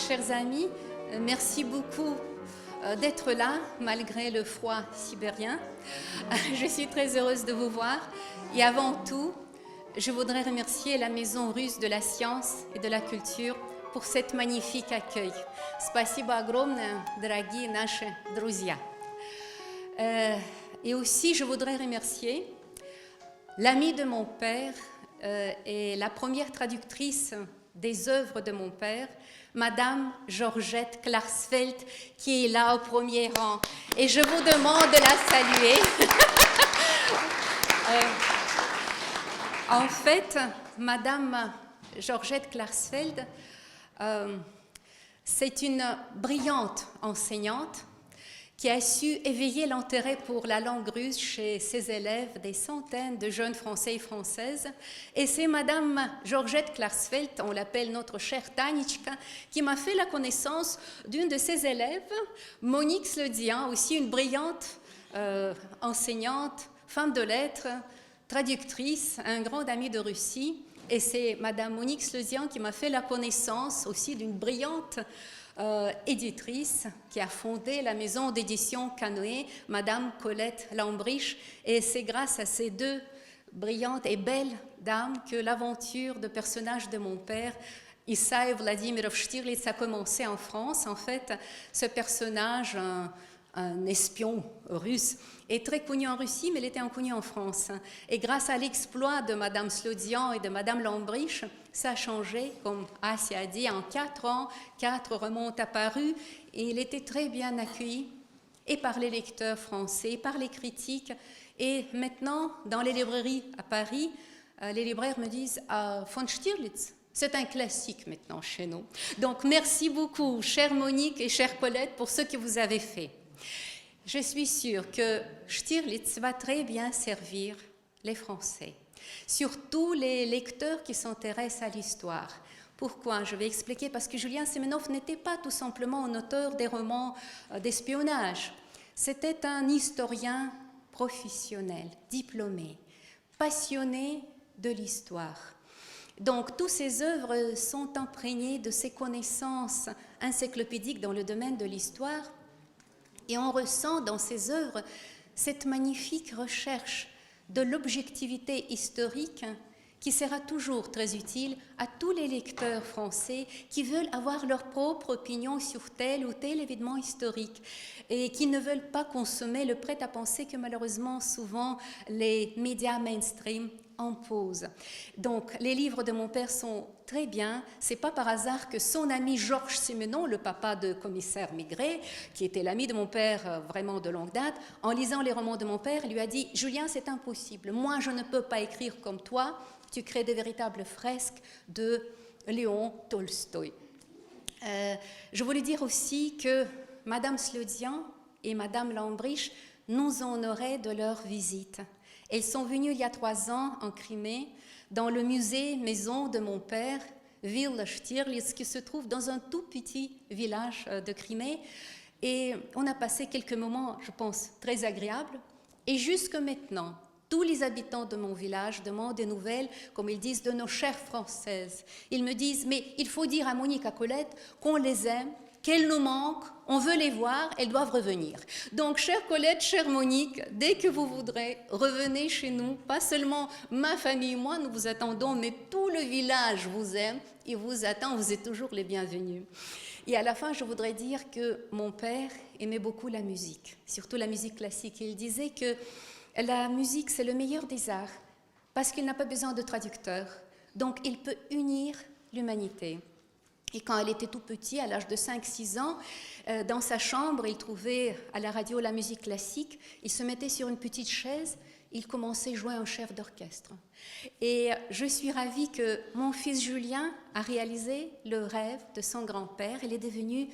chers amis, merci beaucoup d'être là malgré le froid sibérien. Je suis très heureuse de vous voir et avant tout, je voudrais remercier la Maison russe de la science et de la culture pour cet magnifique accueil. Спасибо огромное, дорогие наши друзья. Et aussi, je voudrais remercier l'amie de mon père et la première traductrice des œuvres de mon père, Madame Georgette Klarsfeld, qui est là au premier rang. Et je vous demande de la saluer. En fait, Madame Georgette Klarsfeld, c'est une brillante enseignante qui a su éveiller l'intérêt pour la langue russe chez ses élèves, des centaines de jeunes Français et Françaises. Et c'est Madame Georgette Klarsfeld, on l'appelle notre chère Tanichka, qui m'a fait la connaissance d'une de ses élèves, Monique Sledian, aussi une brillante enseignante, femme de lettres, traductrice, un grand ami de Russie. Et c'est Madame Monique Sledian qui m'a fait la connaissance aussi d'une brillante éditrice qui a fondé la maison d'édition Canoë, Madame Colette Lambrich, et c'est grâce à ces deux brillantes et belles dames que l'aventure de personnage de mon père, Issaïe Vladimirov Stirlitz, a commencé en France. En fait, ce personnage, un espion russe, est très connu en Russie, mais il était inconnu en France. Et grâce à l'exploit de Madame Slodian et de Madame Lambrich, ça a changé, comme Asia a dit, en 4 ans, 4 romans apparus, et il était très bien accueilli, et par les lecteurs français, et par les critiques. Et maintenant, dans les librairies à Paris, les libraires me disent von Stirlitz, c'est un classique maintenant chez nous. Donc merci beaucoup, chère Monique et chère Colette, pour ce que vous avez fait. Je suis sûre que Stirlitz va très bien servir les Français, surtout les lecteurs qui s'intéressent à l'histoire. Pourquoi? Je vais expliquer. Parce que Julien Semenov n'était pas tout simplement un auteur des romans d'espionnage. C'était un historien professionnel, diplômé, passionné de l'histoire. Donc, toutes ses œuvres sont imprégnées de ses connaissances encyclopédiques dans le domaine de l'histoire. Et on ressent dans ses œuvres cette magnifique recherche de l'objectivité historique qui sera toujours très utile à tous les lecteurs français qui veulent avoir leur propre opinion sur tel ou tel événement historique et qui ne veulent pas consommer le prêt-à-penser que malheureusement souvent les médias mainstream imposent. Donc les livres de mon père sont très bien. C'est pas par hasard que son ami Georges Simenon, le papa de commissaire Maigret, qui était l'ami de mon père vraiment de longue date, en lisant les romans de mon père, lui a dit « Julien, c'est impossible. Moi, je ne peux pas écrire comme toi. Tu crées de véritables fresques de Léon Tolstoï. » Je voulais dire aussi que Madame Slodian et Madame Lambrich nous honoraient de leur visite. Elles sont venues il y a 3 ans en Crimée, dans le musée maison de mon père, Ville Stirlitz, qui se trouve dans un tout petit village de Crimée. Et on a passé quelques moments, je pense, très agréables. Et jusque maintenant, tous les habitants de mon village demandent des nouvelles, comme ils disent, de nos chères Françaises. Ils me disent, mais il faut dire à Monique, à Colette, qu'on les aime, qu'elles nous manquent, on veut les voir, elles doivent revenir. Donc, chère Colette, chère Monique, dès que vous voudrez, revenez chez nous. Pas seulement ma famille et moi, nous vous attendons, mais tout le village vous aime et vous attend, vous êtes toujours les bienvenus. Et à la fin, je voudrais dire que mon père aimait beaucoup la musique, surtout la musique classique. Il disait que la musique, c'est le meilleur des arts, parce qu'il n'a pas besoin de traducteur. Donc, il peut unir l'humanité. Et quand elle était tout petit, à l'âge de 5-6 ans, dans sa chambre, il trouvait à la radio la musique classique. Il se mettait sur une petite chaise, il commençait à jouer un chef d'orchestre. Et je suis ravie que mon fils Julien a réalisé le rêve de son grand-père. Il est devenu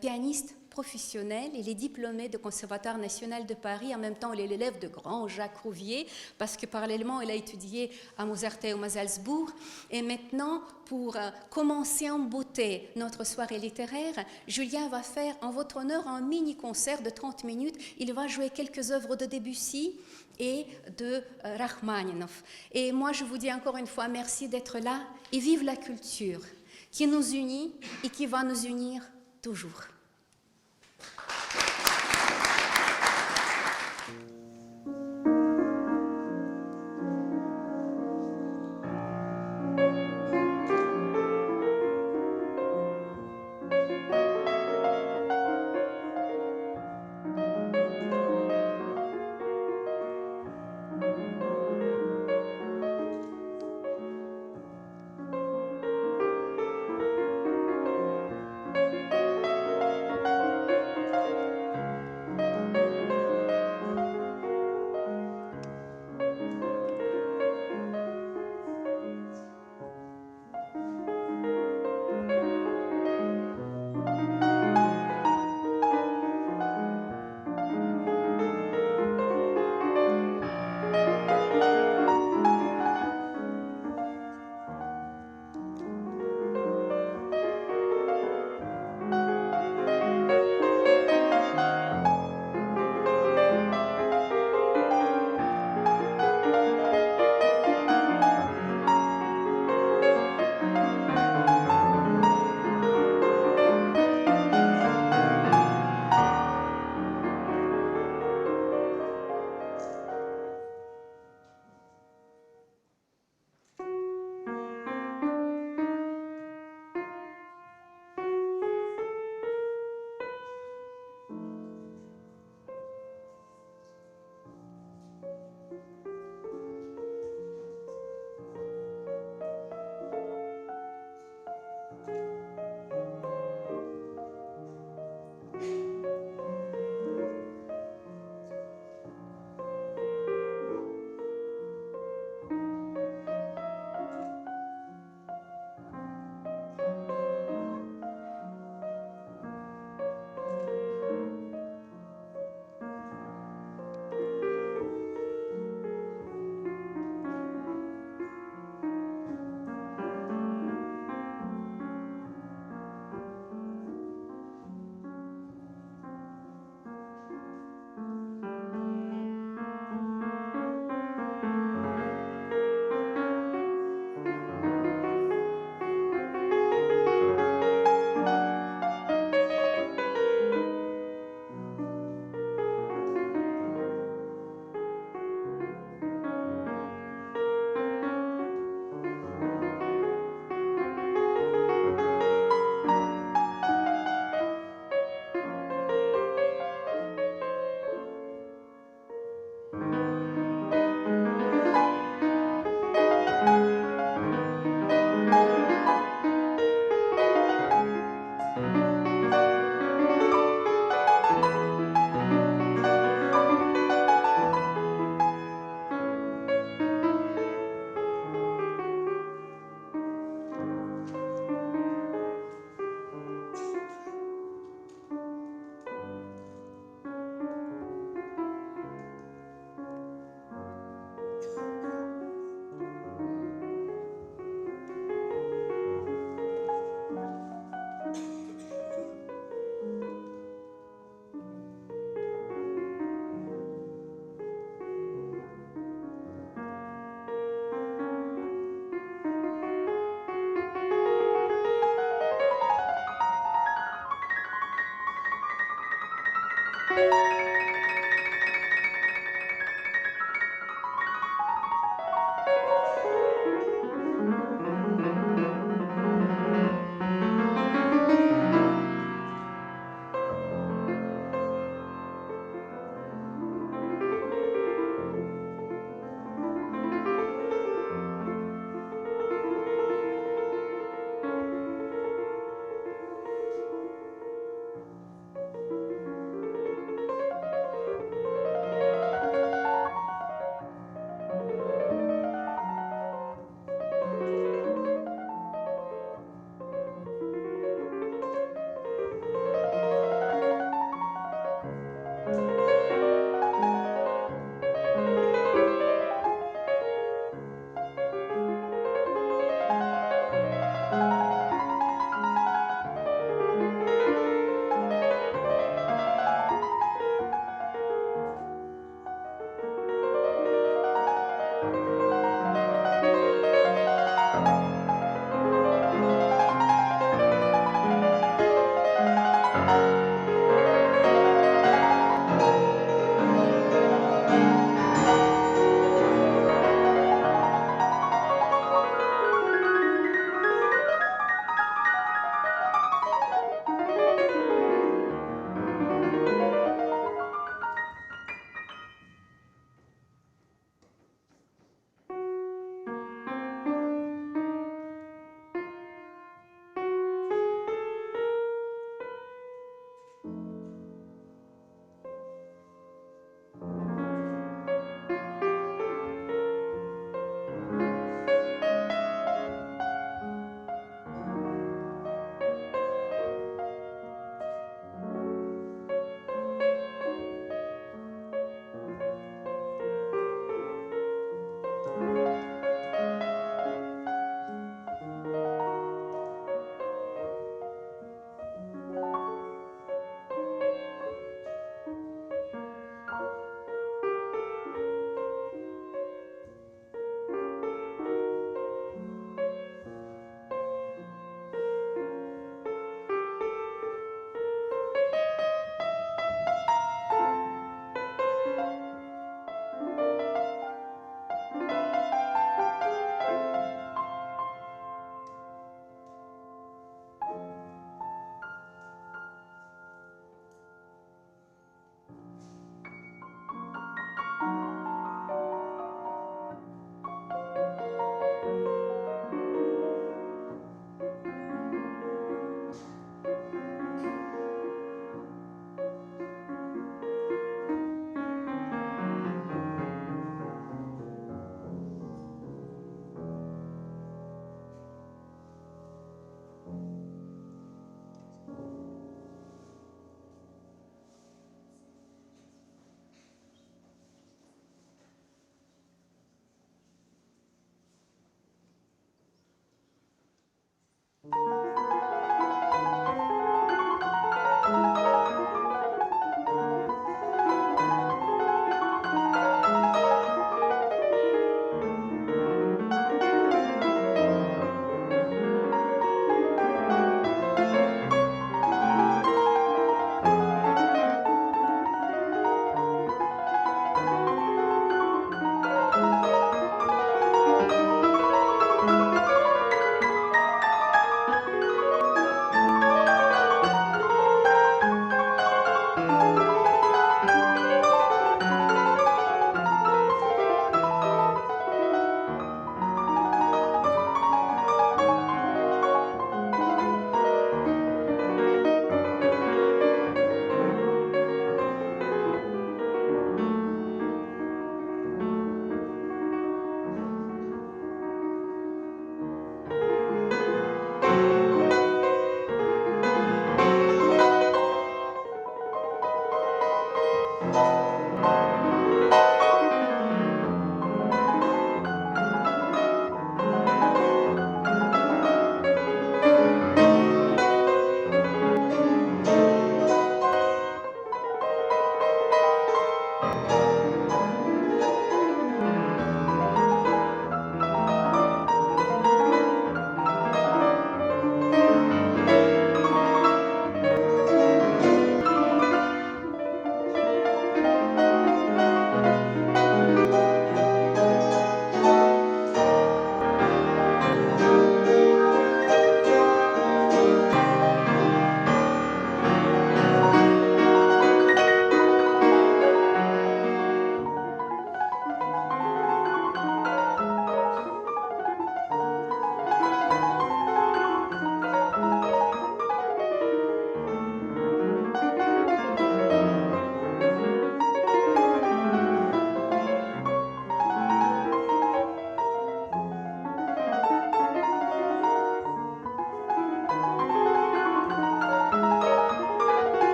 pianiste professionnel. Il est diplômé du Conservatoire national de Paris. En même temps, il est l'élève de grand Jacques Rouvier, parce que parallèlement, il a étudié à Mozarteum à Salzbourg. Et maintenant, pour commencer en beauté notre soirée littéraire, Julien va faire en votre honneur un mini-concert de 30 minutes. Il va jouer quelques œuvres de Debussy et de Rachmaninov. Et moi, je vous dis encore une fois merci d'être là et vive la culture. qui nous unit et qui va nous unir toujours.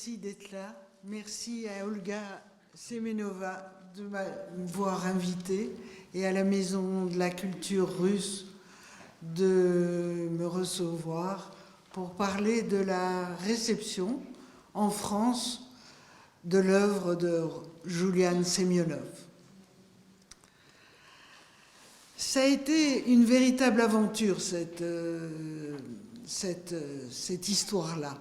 Merci d'être là. Merci à Olga Semenova de m'avoir invitée et à la Maison de la Culture Russe de me recevoir pour parler de la réception en France de l'œuvre de Julian Semyonov. Ça a été une véritable aventure, cette histoire-là.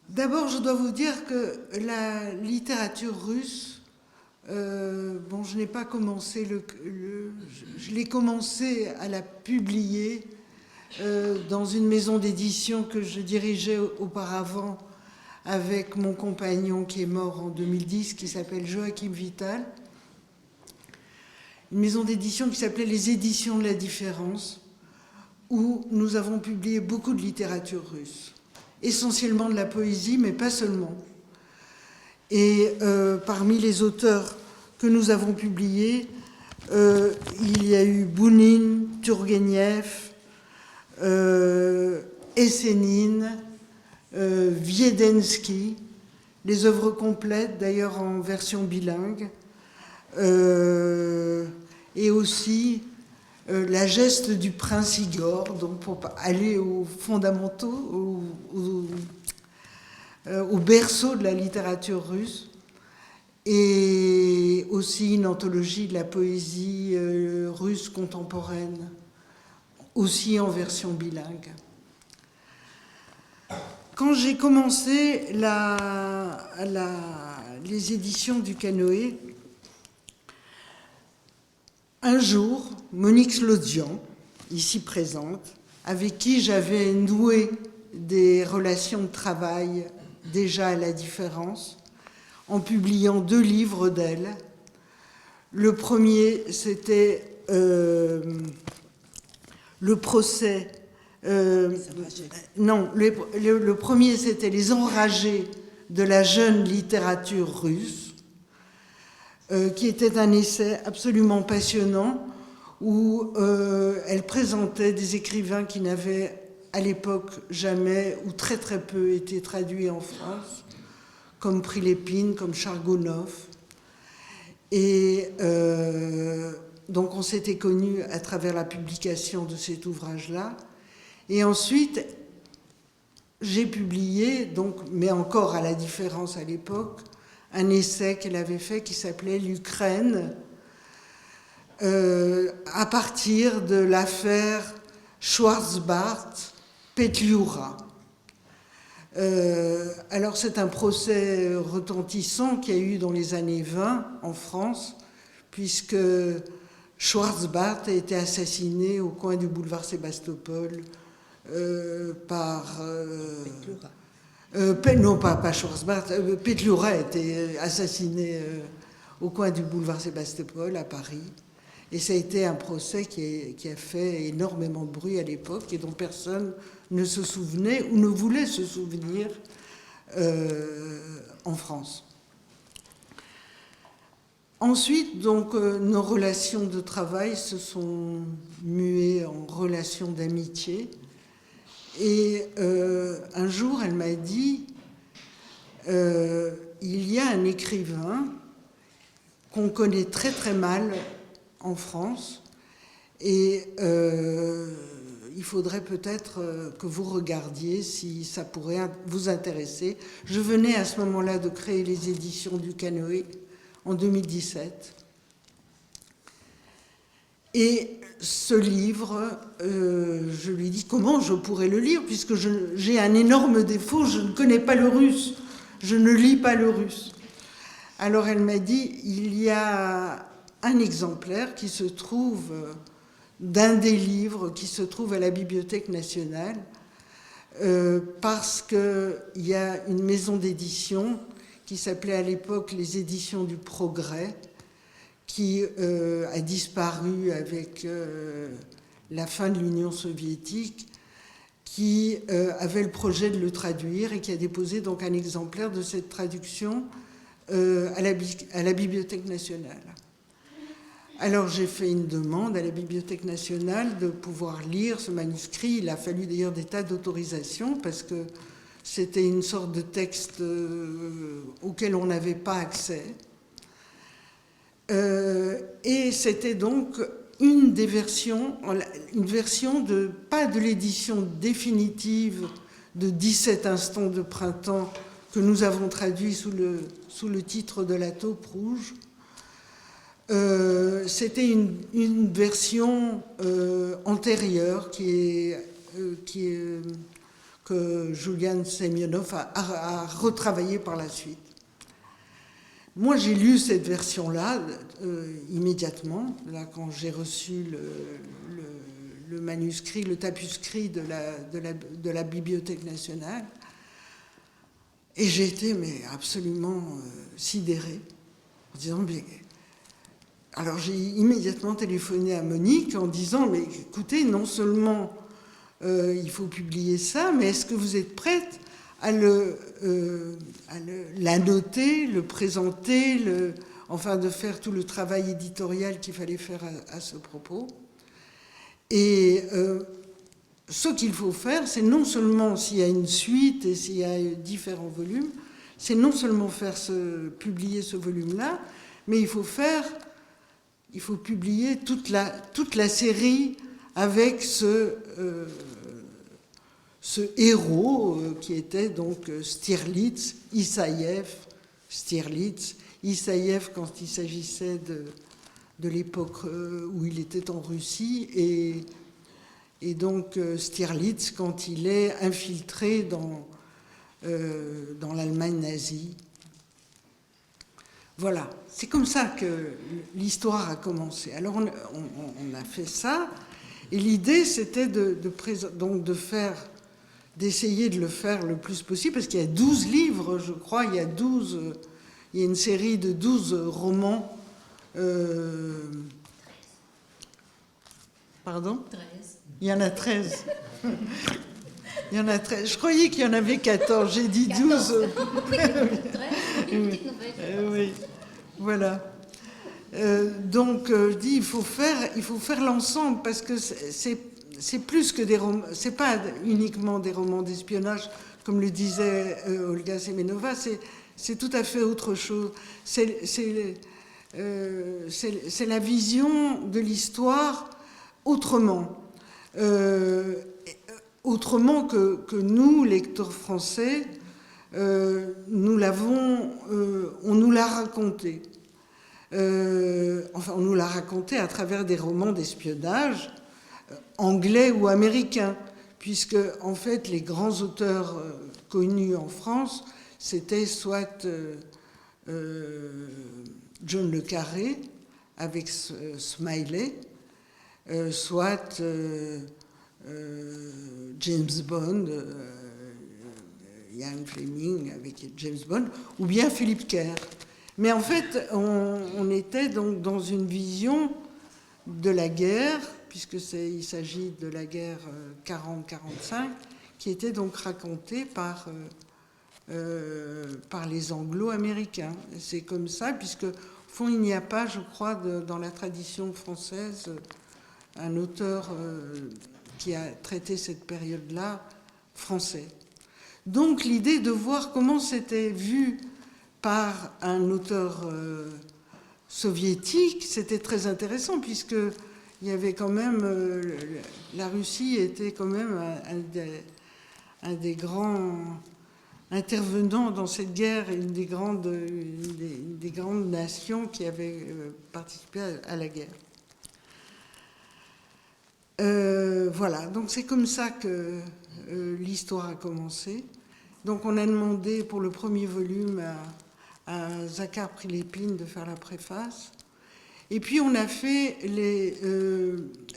D'abord, je dois vous dire que la littérature russe, je n'ai pas commencé, je l'ai commencé à la publier dans une maison d'édition que je dirigeais auparavant avec mon compagnon qui est mort en 2010, qui s'appelle Joachim Vital. Une maison d'édition qui s'appelait les Éditions de la Différence, où nous avons publié beaucoup de littérature russe. Essentiellement de la poésie, mais pas seulement. Et parmi les auteurs que nous avons publiés, il y a eu Bounine, Turgenev, Essénine, Wiedensky, les œuvres complètes, d'ailleurs en version bilingue, et aussi la geste du prince Igor, donc pour aller aux fondamentaux, au berceau de la littérature russe, et aussi une anthologie de la poésie russe contemporaine, aussi en version bilingue. Quand j'ai commencé les éditions du Canoë, un jour, Monique Slodian, ici présente, avec qui j'avais noué des relations de travail déjà à la Différence, en publiant 2 livres d'elle. Le premier, c'était le procès. Le premier, c'était les enragés de la jeune littérature russe, qui était un essai absolument passionnant où elle présentait des écrivains qui n'avaient à l'époque jamais ou très très peu été traduits en France, comme Prilepine, comme Chargounov. Et donc on s'était connus à travers la publication de cet ouvrage-là. Et ensuite, j'ai publié, donc, mais encore à la Différence à l'époque, un essai qu'elle avait fait qui s'appelait l'Ukraine, à partir de l'affaire Schwarzbart-Petliura. Alors c'est un procès retentissant qu'il y a eu dans les années 20 en France, puisque Schwarzbart a été assassiné au coin du boulevard Sébastopol par... Petliura. Non, pas Schwarzbart. Petliura a été assassiné au coin du boulevard Sébastopol à Paris. Et ça a été un procès qui a fait énormément de bruit à l'époque et dont personne ne se souvenait ou ne voulait se souvenir en France. Ensuite, donc, nos relations de travail se sont muées en relations d'amitié. Et un jour, elle m'a dit, il y a un écrivain qu'on connaît très très mal en France, et il faudrait peut-être que vous regardiez si ça pourrait vous intéresser. Je venais à ce moment-là de créer les éditions du Canoë en 2017. Et ce livre, je lui dis comment je pourrais le lire, puisque j'ai un énorme défaut, je ne connais pas le russe, je ne lis pas le russe. Alors elle m'a dit, il y a un exemplaire qui se trouve, d'un des livres qui se trouve à la Bibliothèque nationale, parce qu'il y a une maison d'édition qui s'appelait à l'époque les Éditions du Progrès, qui a disparu avec la fin de l'Union soviétique, qui avait le projet de le traduire et qui a déposé donc un exemplaire de cette traduction à la Bibliothèque nationale. Alors j'ai fait une demande à la Bibliothèque nationale de pouvoir lire ce manuscrit. Il a fallu d'ailleurs des tas d'autorisations parce que C'était une sorte de texte auquel on n'avait pas accès. Et c'était donc une version pas de l'édition définitive de 17 instants de printemps que nous avons traduit sous le titre de La taupe rouge. C'était une version antérieure que Julian Semyonov a retravaillé par la suite. Moi, j'ai lu cette version-là immédiatement, là, quand j'ai reçu le manuscrit, le tapuscrit de la Bibliothèque nationale. Et j'ai été absolument sidérée, en disant, alors j'ai immédiatement téléphoné à Monique en disant, mais écoutez, non seulement il faut publier ça, mais est-ce que vous êtes prête à l'annoter, le présenter, enfin de faire tout le travail éditorial qu'il fallait faire à ce propos. Et ce qu'il faut faire, c'est non seulement s'il y a une suite et s'il y a différents volumes, c'est non seulement publier ce volume-là, mais il faut publier toute la série avec ce héros qui était donc Stirlitz, Issaïev quand il s'agissait de l'époque où il était en Russie, et donc Stirlitz quand il est infiltré dans l'Allemagne nazie. Voilà, c'est comme ça que l'histoire a commencé. Alors on a fait ça, et l'idée c'était d'essayer de le faire le plus possible, parce qu'il y a 12 livres, je crois, il y a une série de 12 romans. Pardon ? 13. Il y en a 13. Il y en a 13. Je croyais qu'il y en avait 14, j'ai dit 12. 13, une petite nouvelle. Oui, voilà. Donc, je dis, il faut faire l'ensemble, parce que c'est plus que des romans, c'est pas uniquement des romans d'espionnage, comme le disait Olga Semenova, c'est tout à fait autre chose. C'est la vision de l'histoire autrement. Autrement que nous, lecteurs français, on nous l'a raconté. On nous l'a raconté à travers des romans d'espionnage, anglais ou américains, puisque en fait les grands auteurs connus en France, c'était soit John le Carré avec Smiley, soit James Bond, Ian Fleming avec James Bond, ou bien Philip Kerr. Mais en fait, on était donc dans une vision de la guerre, puisqu'il s'agit de la guerre 40-45, qui était donc racontée par les Anglo-Américains. C'est comme ça, puisque au fond, il n'y a pas, je crois, dans la tradition française, un auteur qui a traité cette période-là français. Donc l'idée de voir comment c'était vu par un auteur soviétique, c'était très intéressant, puisque il y avait quand même la Russie était quand même un des grands intervenants dans cette guerre, une des grandes nations qui avaient participé à la guerre. Voilà, donc c'est comme ça que l'histoire a commencé. Donc on a demandé pour le premier volume à Zakhar Prilepine de faire la préface. Et puis on a fait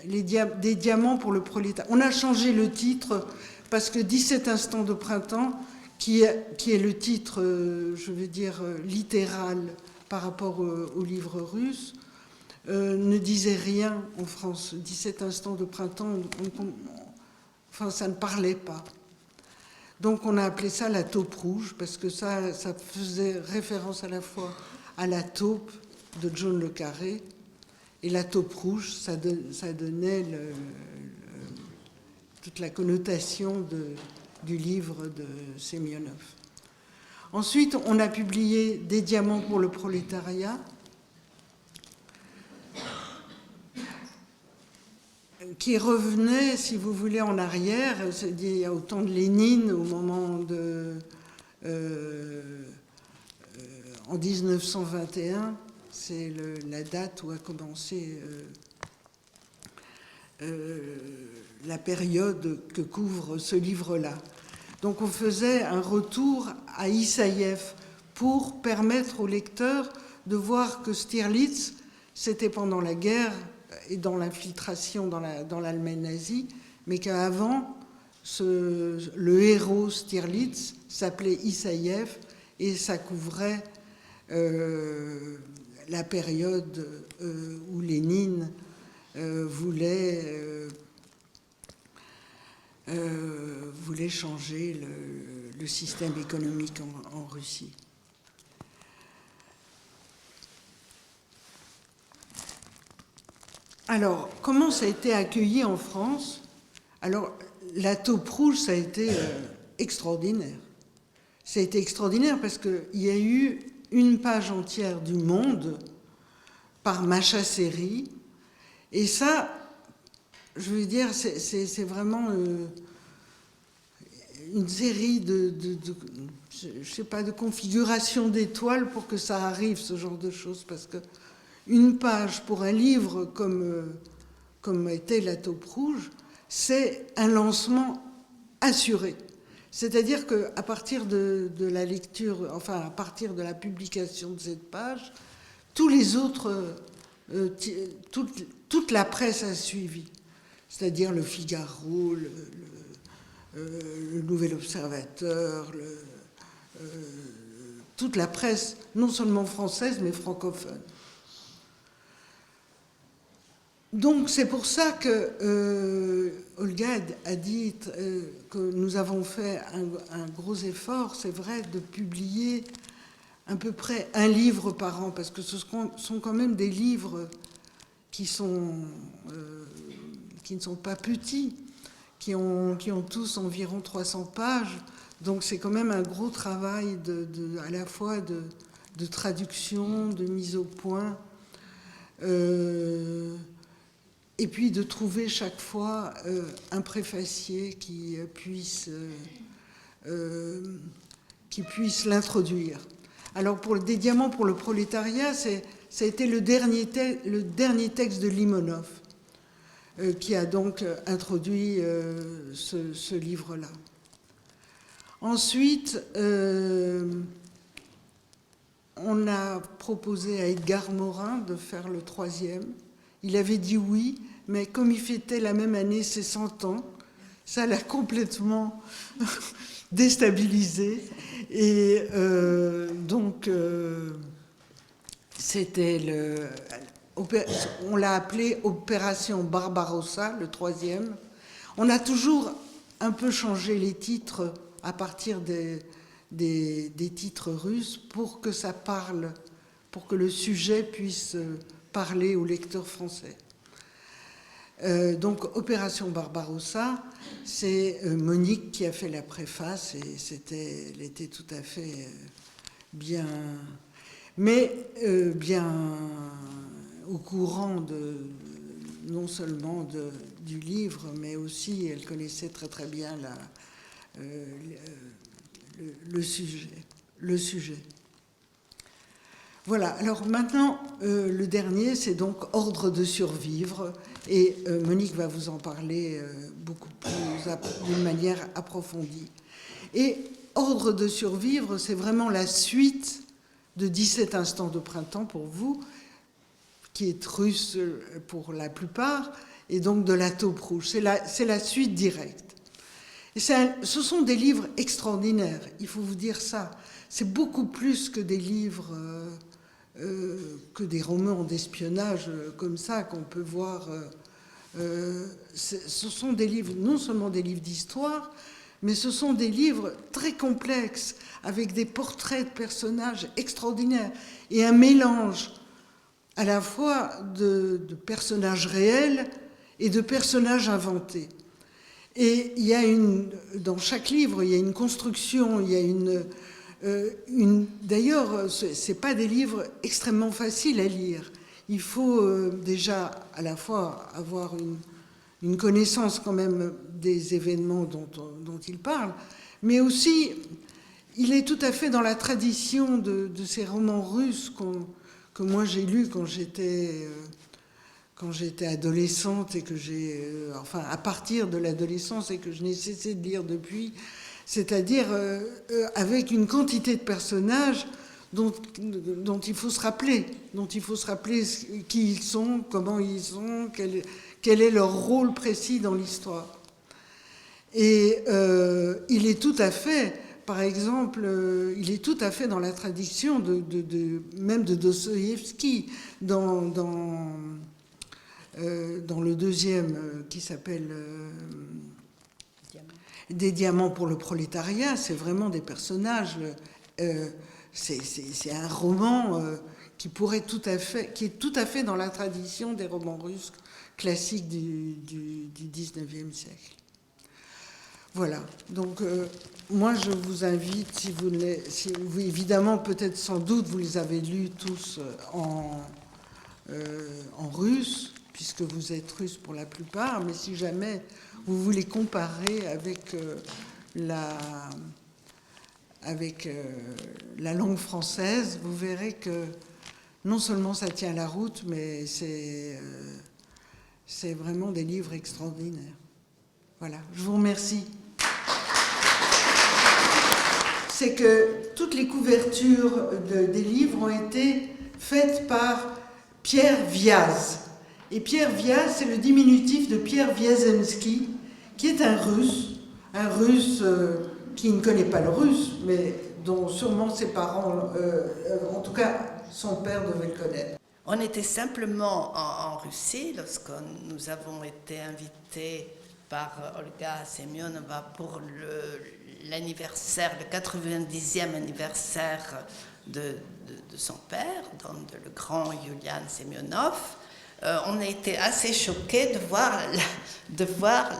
des diamants pour le prolétariat. On a changé le titre parce que 17 instants de printemps, qui est le titre, je veux dire, littéral par rapport au livre russe, ne disait rien en France. 17 instants de printemps, enfin ça ne parlait pas. Donc on a appelé ça la taupe rouge, parce que ça faisait référence à la fois à la taupe de John le Carré, et la taupe rouge, ça donnait toute la connotation du livre de Semyonov. Ensuite, on a publié Des diamants pour le prolétariat, qui revenait, si vous voulez, en arrière, c'est-à-dire au temps de Lénine, au moment de... en 1921, c'est la date où a commencé la période que couvre ce livre-là. Donc on faisait un retour à Isaïev pour permettre aux lecteurs de voir que Stirlitz, c'était pendant la guerre et dans l'infiltration dans l'Allemagne nazie, mais qu'avant, le héros Stirlitz s'appelait Isaïev et ça couvrait la période où Lénine voulait changer le système économique en Russie. Alors, comment ça a été accueilli en France? Alors, la taupe rouge, ça a été extraordinaire. Ça a été extraordinaire parce qu'il y a eu une page entière du Monde par Macha Seri. Et ça, je veux dire, c'est vraiment une série je sais pas, de configuration d'étoiles pour que ça arrive, ce genre de choses. Parce que une page pour un livre comme était La taupe rouge, c'est un lancement assuré. C'est-à-dire qu'à partir de la lecture, enfin à partir de la publication de cette page, tous les autres, toute la presse a suivi. C'est-à-dire le Figaro, le Nouvel Observateur, toute la presse, non seulement française, mais francophone. Donc c'est pour ça que Olga a dit que nous avons fait un gros effort, c'est vrai, de publier à peu près un livre par an, parce que ce sont quand même des livres qui ne sont pas petits, qui ont tous environ 300 pages, donc c'est quand même un gros travail à la fois de traduction, de mise au point, et puis de trouver chaque fois un préfacier qui puisse l'introduire. Alors pour Des diamants pour le prolétariat, ça a été le dernier texte de Limonov qui a donc introduit ce livre-là. Ensuite, on a proposé à Edgar Morin de faire le 3e. Il avait dit oui, mais comme il fêtait la même année ses 100 ans, ça l'a complètement déstabilisé. Et donc, on l'a appelé Opération Barbarossa, le 3e. On a toujours un peu changé les titres à partir des titres russes pour que ça parle, pour que le sujet puisse parler aux lecteurs français. Donc, Opération Barbarossa, c'est Monique qui a fait la préface et elle était tout à fait bien, mais bien au courant non seulement du livre, mais aussi elle connaissait très très bien le sujet. Voilà, alors maintenant, le dernier, c'est donc Ordre de survivre, et Monique va vous en parler beaucoup plus, d'une manière approfondie. Et Ordre de survivre, c'est vraiment la suite de 17 instants de printemps pour vous, qui est russe pour la plupart, et donc de La taupe rouge. C'est la suite directe. Et ce sont des livres extraordinaires, il faut vous dire ça. C'est beaucoup plus que des livres... que des romans d'espionnage comme ça qu'on peut voir. Ce sont des livres, non seulement des livres d'histoire, mais ce sont des livres très complexes, avec des portraits de personnages extraordinaires, et un mélange à la fois de personnages réels et de personnages inventés. Et il y a dans chaque livre, il y a une construction, il y a d'ailleurs, c'est pas des livres extrêmement faciles à lire. Il faut déjà à la fois avoir une connaissance quand même des événements dont il parle, mais aussi il est tout à fait dans la tradition de ces romans russes que moi j'ai lus quand j'étais adolescente et que enfin à partir de l'adolescence et que je n'ai cessé de lire depuis, c'est-à-dire avec une quantité de personnages dont il faut se rappeler, qui ils sont, comment ils sont, quel est leur rôle précis dans l'histoire. Et il est tout à fait, par exemple, il est tout à fait dans la tradition même de Dostoïevski, dans le deuxième qui s'appelle Des diamants pour le prolétariat, c'est vraiment des personnages. C'est un roman qui est tout à fait dans la tradition des romans russes classiques du 19e siècle. Voilà. Donc moi je vous invite, si vous évidemment peut-être sans doute vous les avez lus tous en russe, puisque vous êtes russe pour la plupart, mais si jamais vous voulez comparer avec la langue française, vous verrez que non seulement ça tient la route, mais c'est vraiment des livres extraordinaires. Voilà, je vous remercie. C'est que toutes les couvertures des livres ont été faites par Pierre Vyaz. Et Pierre Vyaz, c'est le diminutif de Pierre Vyazemski, qui est un russe qui ne connaît pas le russe, mais dont sûrement ses parents, en tout cas son père devait le connaître. On était simplement en Russie lorsque nous avons été invités par Olga Semyonova pour l'anniversaire, le 90e anniversaire de son père, donc le grand Yulian Semyonov. On a été assez choqués de voir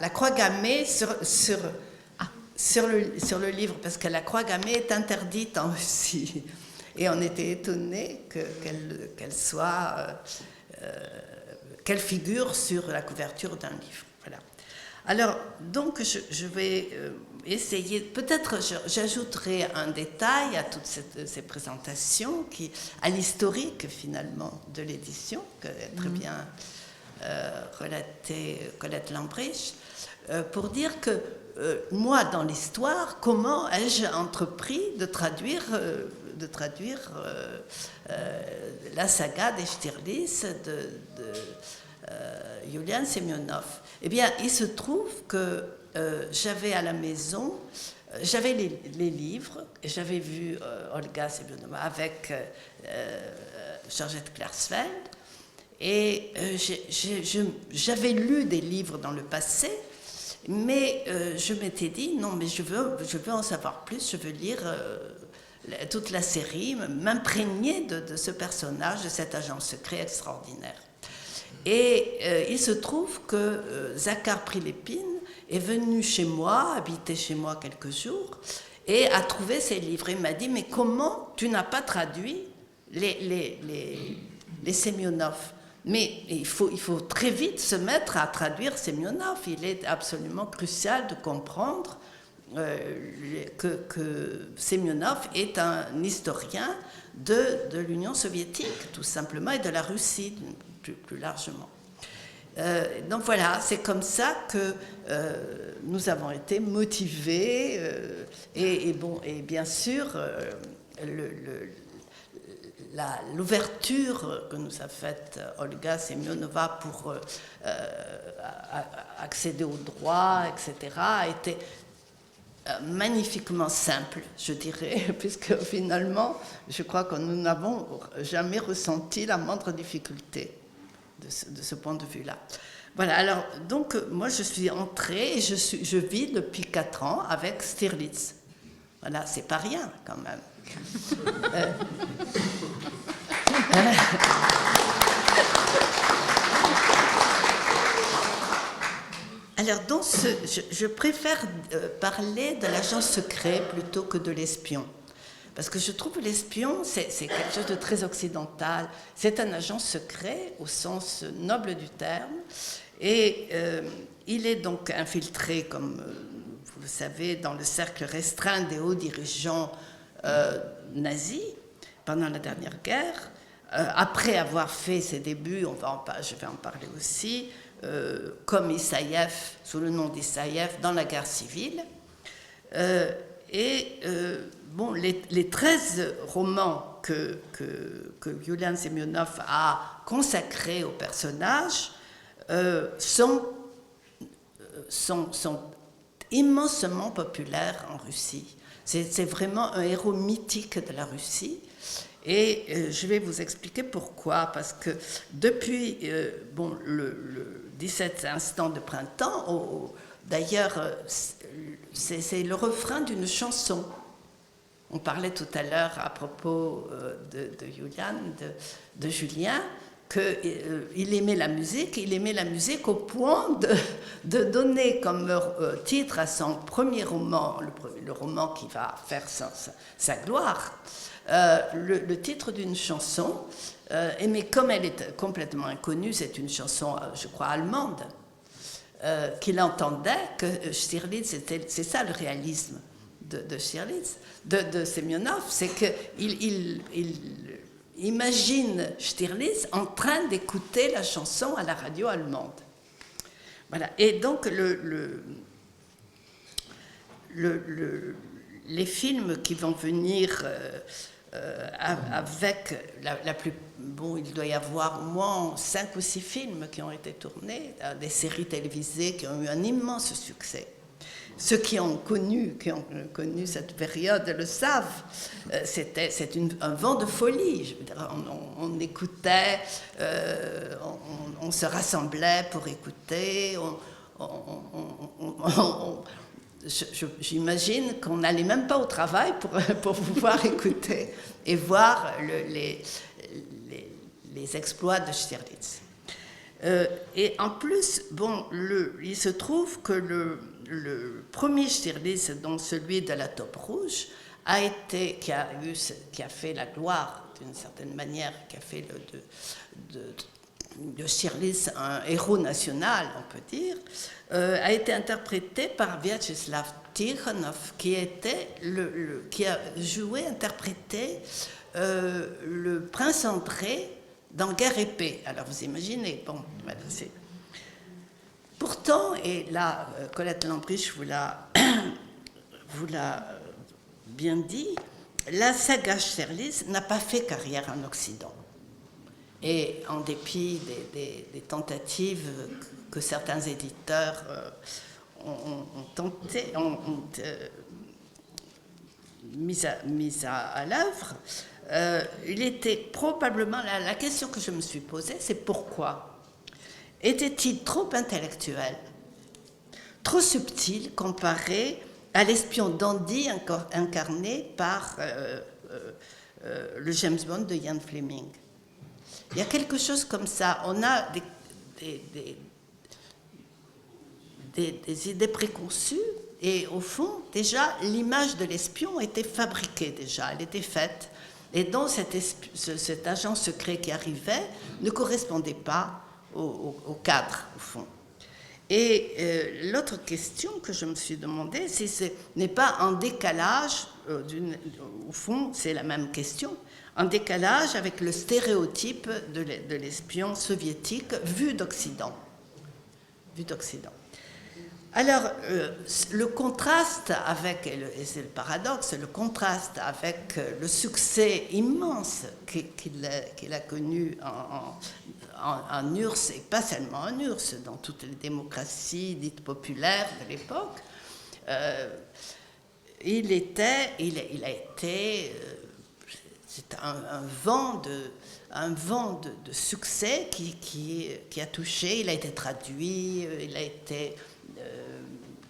la croix gammée sur le livre, parce que la croix gammée est interdite en Russie. Et on était étonnés qu'elle figure sur la couverture d'un livre. Voilà. Alors, donc, je vais essayer, peut-être j'ajouterai un détail à toutes ces présentations, à l'historique finalement de l'édition, que très bien relaté Colette Lambrich, pour dire que moi, dans l'histoire, comment ai-je entrepris de traduire la saga d'Austerlitz de Yulian Semyonov. Eh bien, il se trouve que j'avais à la maison, j'avais les livres, et j'avais vu Olga Semyonova avec Georgette Klarsfeld, et j'avais lu des livres dans le passé, mais je m'étais dit, non, mais je veux en savoir plus, je veux lire toute la série, m'imprégner de ce personnage, de cet agent secret extraordinaire. Et il se trouve que Zakhar Prilepine est venu chez moi, habiter chez moi quelques jours, et a trouvé ces livres. Il m'a dit, mais comment tu n'as pas traduit les Semyonov? Mais il faut très vite se mettre à traduire Semyonov. Il est absolument crucial de comprendre que Semyonov est un historien de l'Union soviétique, tout simplement, et de la Russie, plus largement. Donc voilà, c'est comme ça que nous avons été motivés, et bien sûr, l'ouverture que nous a faite Olga Semyonova pour accéder aux droits, etc., a été magnifiquement simple, je dirais, puisque finalement, je crois que nous n'avons jamais ressenti la moindre difficulté de ce point de vue-là. Voilà, alors, donc, moi, je suis entrée et je vis depuis 4 ans avec Stirlitz. Voilà, c'est pas rien, quand même. Alors, je préfère parler de l'agent secret plutôt que de l'espion. Parce que je trouve que l'espion, c'est quelque chose de très occidental. C'est un agent secret au sens noble du terme. Et il est donc infiltré, comme vous le savez, dans le cercle restreint des hauts dirigeants nazis pendant la dernière guerre. Après avoir fait ses débuts, je vais en parler aussi, comme Issaïev, sous le nom d'Issaïev, dans la guerre civile. Bon, les 13 romans que Yulian Semyonov a consacrés au personnage sont immensement populaires en Russie. C'est vraiment un héros mythique de la Russie. Et je vais vous expliquer pourquoi. Parce que depuis le 17 instants de printemps, d'ailleurs, c'est le refrain d'une chanson. On parlait tout à l'heure à propos de Yulian, de Julien, qu'il aimait la musique. Il aimait la musique au point de donner comme titre à son premier roman, le roman qui va faire sa gloire, le titre d'une chanson. Mais comme elle est complètement inconnue, c'est une chanson, je crois, allemande, qu'il entendait que Stirlitz, c'est ça le réalisme de Stirlitz, de Semyonov, c'est qu'il imagine Stirlitz en train d'écouter la chanson à la radio allemande. Voilà. Et donc les films qui vont venir avec il doit y avoir au moins 5 ou 6 films qui ont été tournés, des séries télévisées qui ont eu un immense succès. Ceux qui ont connu cette période le savent. C'est un vent de folie. Je veux dire, on écoutait, on se rassemblait pour écouter. J'imagine qu'on n'allait même pas au travail pour pouvoir écouter et voir les exploits de Stirlitz. Et en plus, il se trouve que le premier Stirlitz, donc celui de la Taupe Rouge, qui a fait la gloire d'une certaine manière, qui a fait de Stirlitz un héros national, on peut dire, a été interprété par Vyacheslav Tikhonov, qui a interprété le prince André dans Guerre et Paix. Alors vous imaginez, c'est... Pourtant, et là, Colette Lambriche vous l'a bien dit, la saga Stirlitz n'a pas fait carrière en Occident. Et en dépit des tentatives que certains éditeurs ont mis à l'œuvre, il était probablement... La question que je me suis posée, c'est pourquoi ? Était-il trop intellectuel, trop subtil comparé à l'espion dandy incarné par le James Bond de Ian Fleming? Il y a quelque chose comme ça. On a des idées préconçues et au fond, déjà, l'image de l'espion était fabriquée déjà, elle était faite. Et donc cet agent secret qui arrivait ne correspondait pas au cadre, au fond. Et l'autre question que je me suis demandé, si ce n'est pas en décalage, au fond, c'est la même question, en décalage avec le stéréotype de l'espion soviétique vu d'Occident. Alors, le contraste avec, et c'est le paradoxe, le contraste avec le succès immense qu'il a connu en URSS, et pas seulement en URSS, dans toutes les démocraties dites populaires de l'époque, il a été... c'est un vent de succès qui a touché, il a été traduit, il a été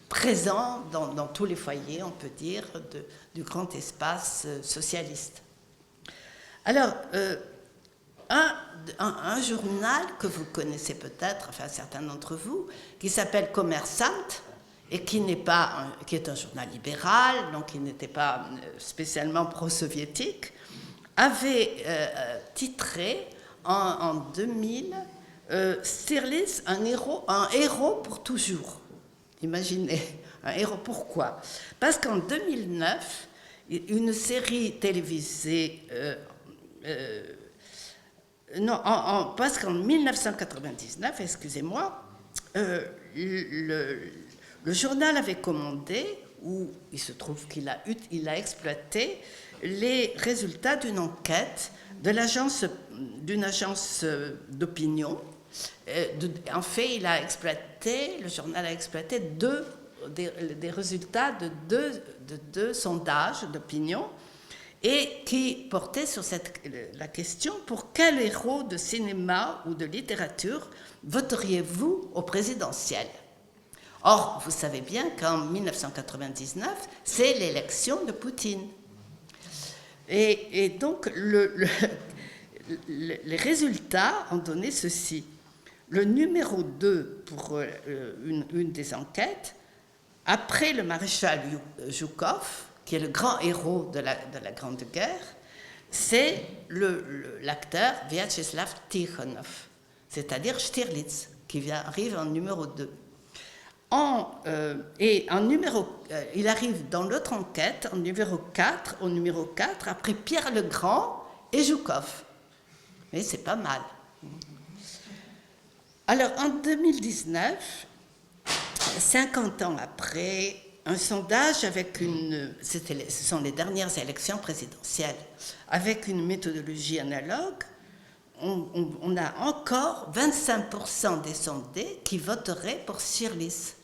présent dans tous les foyers, on peut dire, du grand espace socialiste. Alors, un journal que vous connaissez peut-être, enfin certains d'entre vous, qui s'appelle Commerçante, et qui est un journal libéral, donc qui n'était pas spécialement pro-soviétique, avait titré en 2000 Stirlitz, un héros pour toujours. Imaginez, un héros. Pourquoi? Parce qu'en 2009, une série télévisée... parce qu'en 1999, excusez-moi, le journal avait commandé, où il se trouve qu'il a exploité les résultats d'une enquête d'une agence d'opinion. En fait, le journal a exploité des résultats de deux sondages d'opinion et qui portaient sur la question: pour quel héros de cinéma ou de littérature voteriez-vous au présidentiel? Or, vous savez bien qu'en 1999, c'est l'élection de Poutine. Et donc, les résultats ont donné ceci. Le numéro 2 pour une des enquêtes, après le maréchal Zhukov, qui est le grand héros de la Grande Guerre, c'est l'acteur Vyacheslav Tikhonov, c'est-à-dire Stirlitz, qui arrive en numéro 2. Il arrive dans l'autre enquête au numéro 4, après Pierre le Grand et Zhukov. Mais c'est pas mal. Alors, en 2019, 50 ans après, un sondage ce sont les dernières élections présidentielles, avec une méthodologie analogue, on a encore 25% des sondés qui voteraient pour Stirlitz.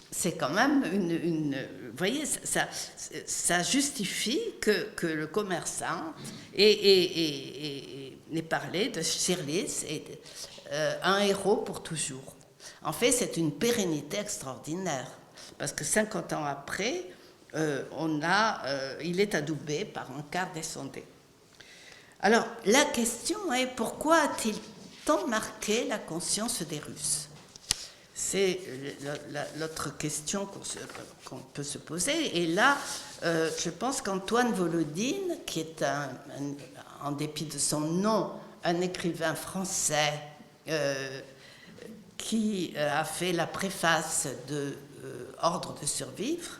C'est quand même vous voyez, ça justifie que le commerçant ait parlé de Stirlitz et un héros pour toujours. En fait, c'est une pérennité extraordinaire, parce que 50 ans après, il est adoubé par un quart des sondés. Alors, la question est: pourquoi a-t-il tant marqué la conscience des Russes? C'est l'autre question qu'on peut se poser. Et là, je pense qu'Antoine Volodine, qui est, en dépit de son nom, un écrivain français qui a fait la préface de Ordre de survivre,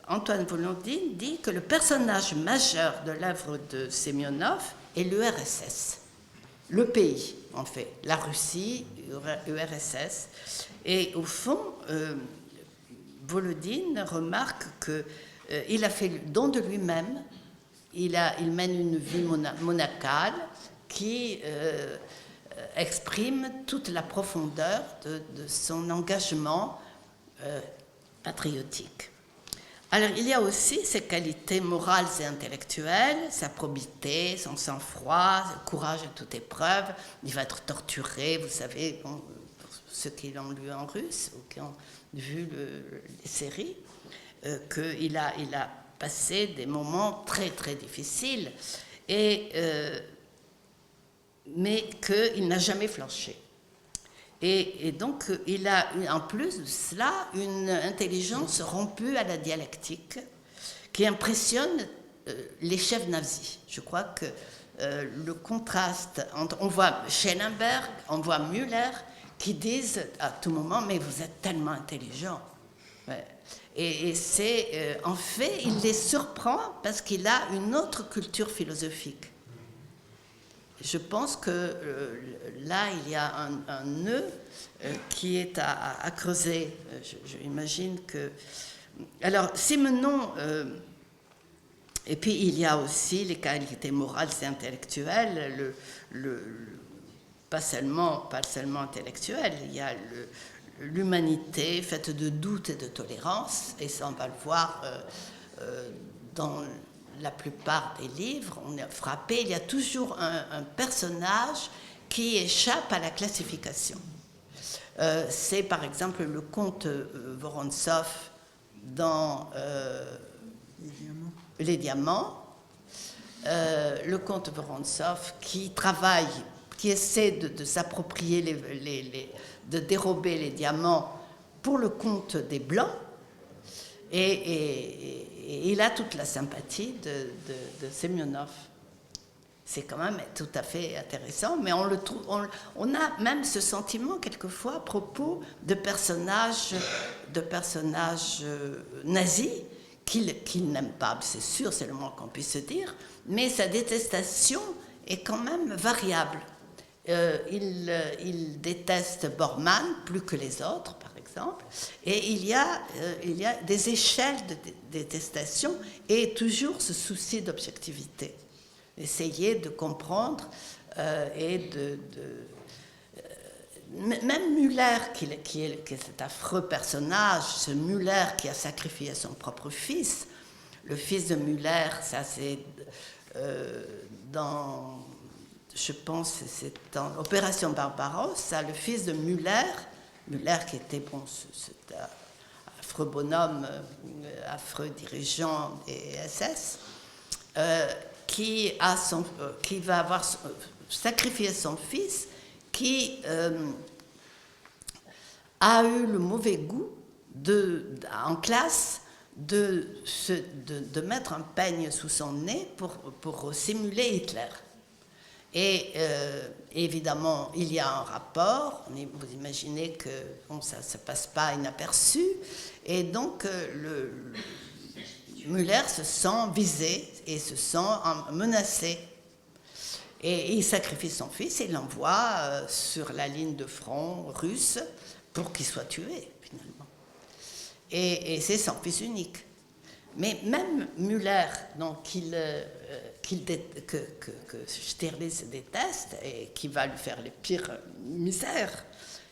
Antoine Volodine dit que le personnage majeur de l'œuvre de Semyonov est l'URSS, le pays, en fait, la Russie, URSS. Et au fond, Volodine remarque qu'il a fait le don de lui-même. Il mène une vie monacale qui exprime toute la profondeur de son engagement patriotique. Alors, il y a aussi ses qualités morales et intellectuelles, sa probité, son sang-froid, son courage à toute épreuve. Il va être torturé, vous savez, pour ceux qui l'ont lu en russe ou qui ont vu les séries, qu'il a passé des moments très, très difficiles, mais qu'il n'a jamais flanché. Et donc, il a, en plus de cela, une intelligence rompue à la dialectique qui impressionne les chefs nazis. Je crois que le contraste entre... On voit Schellenberg, on voit Müller, qui disent à tout moment: mais vous êtes tellement intelligent. Ouais. Et c'est... en fait, il les surprend parce qu'il a une autre culture philosophique. Je pense que là, il y a un nœud qui est à creuser. J'imagine que... Alors, Simenon... et puis, il y a aussi les qualités morales et intellectuelles, pas seulement intellectuelles. Il y a l'humanité faite de doute et de tolérance, et ça, on va le voir dans... la plupart des livres, on est frappé, il y a toujours un personnage qui échappe à la classification. C'est par exemple le comte Vorontsov dans Les Diamants, le comte Vorontsov, qui travaille, qui essaie de s'approprier, de dérober les diamants pour le compte des Blancs. Et il a toute la sympathie de Semyonov. C'est quand même tout à fait intéressant, mais on a même ce sentiment quelquefois à propos de personnages nazis qu'il n'aime pas, c'est sûr, c'est le moins qu'on puisse se dire, mais sa détestation est quand même variable. Il déteste Bormann plus que les autres, par exemple, et il y a des échelles de détestation et toujours ce souci d'objectivité. Essayer de comprendre même Müller, qui est cet affreux personnage, ce Müller qui a sacrifié son propre fils. Le fils de Müller, ça c'est je pense, c'est dans Opération Barbarossa, le fils de Müller qui était cet affreux bonhomme, affreux dirigeant des SS, qui va avoir sacrifié son fils, qui a eu le mauvais goût en classe de mettre un peigne sous son nez pour simuler Hitler. Et évidemment, il y a un rapport, vous imaginez que ça ne se passe pas inaperçu, et donc Müller se sent visé et se sent menacé. Et il sacrifie son fils et l'envoie sur la ligne de front russe pour qu'il soit tué, finalement. Et c'est son fils unique. Mais même Müller, donc, que Stirlitz déteste et qui va lui faire les pires misères,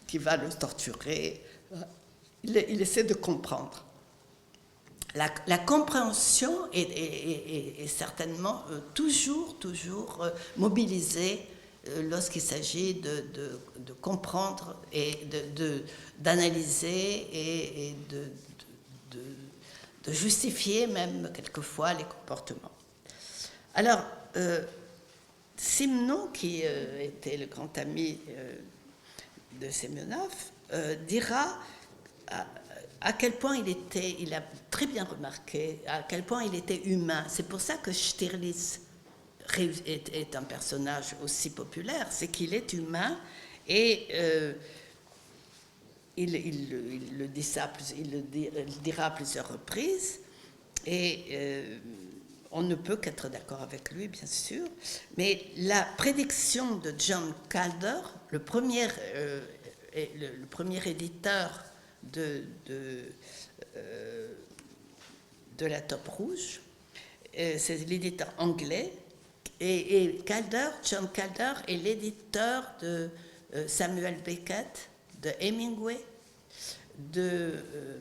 qui va le torturer, il essaie de comprendre. La compréhension est certainement toujours mobilisée lorsqu'il s'agit de comprendre et d'analyser et de justifier même quelquefois les comportements. Alors, Simon, qui était le grand ami de Semyonov, dira à quel point il a très bien remarqué à quel point il était humain. C'est pour ça que Stirlitz est un personnage aussi populaire, c'est qu'il est humain et il le dira à plusieurs reprises et on ne peut qu'être d'accord avec lui, bien sûr, mais la prédiction de John Calder, le premier éditeur de la Taupe Rouge, c'est l'éditeur anglais, et John Calder est l'éditeur de Samuel Beckett, de Hemingway, de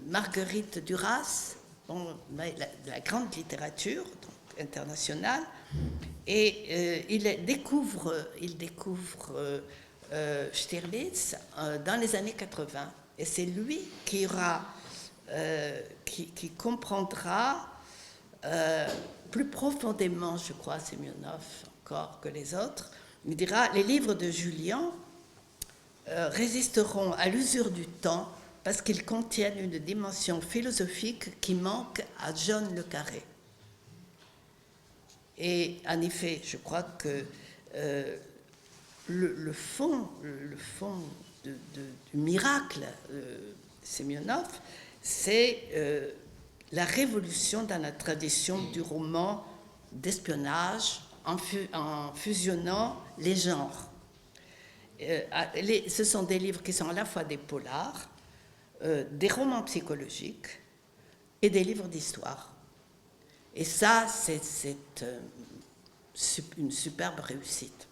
Marguerite Duras, la grande littérature donc, internationale, et il découvre Stirlitz dans les années 80, et c'est lui qui comprendra plus profondément, je crois, Semyonov encore que les autres. Il dira les livres de Julian résisteront à l'usure du temps parce qu'ils contiennent une dimension philosophique qui manque à John le Carré. Et en effet, je crois que le fond du miracle Semyonov, c'est la révolution dans la tradition du roman d'espionnage en fusionnant les genres. Ce sont des livres qui sont à la fois des polars, des romans psychologiques et des livres d'histoire. Et ça, c'est une superbe réussite.